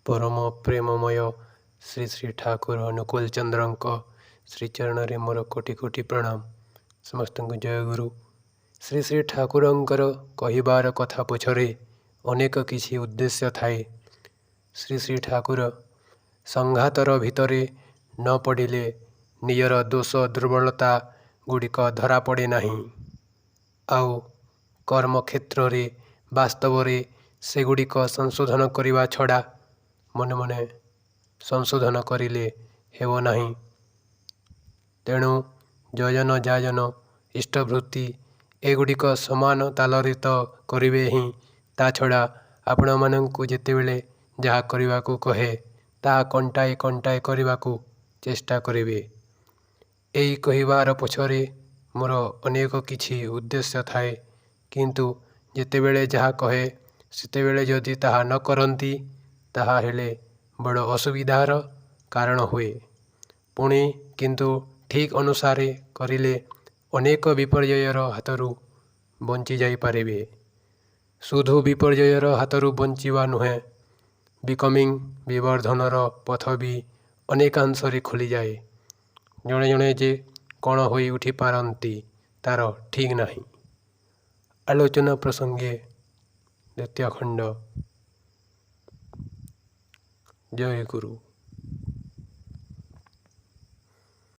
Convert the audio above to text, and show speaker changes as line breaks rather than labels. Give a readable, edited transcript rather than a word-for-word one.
परम प्रेममय श्री श्री ठाकुर अनुकूल चंद्र श्रीचरण रे मोर कोटि कोटि प्रणाम। समस्त को जय गुरु। श्री श्री ठाकुरंकर कहिबार कथा पछरे अनेक किछि उद्देश्य थाए। श्री श्री ठाकुर संघातर भितरे न पड़िले निजर दोष दुर्बलता गुड़िक धरा पड़े नहीं। आउ कर्म क्षेत्र रे वास्तव रे सेगुड़िक संशोधन करने छड़ा मन मने संशोधन करिले हेबो नहीं। तेणु जजन जाजन इष्टवृत्ति एगुड़िक समान तालरित करिवे ही। ता छड़ा आपण मानंकु जेतेबेले जहा करिवाकु कहे ता कंटाए कंटाए करिवाकु चेष्टा करिवे। एई कहिबार पछरे मोर अनेक किछि उद्देश्य थाए, किंतु जेतेबेले जहा कहे सेतेबेले जदि ताहा न करंती ताहा हेले बड़ असुविधार कारण हुए। पुणी किंतु ठीक अनुसारे करिले अनेक विपर्ययर हाथरू बंची जाई पारिबे। शुधु विपर्ययर हाथरू बंचिवा नुहे, बिकमिंग विवर्धनर पथ भी अनेकांशरे खुली जाए। जणे जणे जे कण होई उठी पारंती तार ठीक नहीं। आलोचना प्रसंगे द्वितीय खंड। जय गुरु।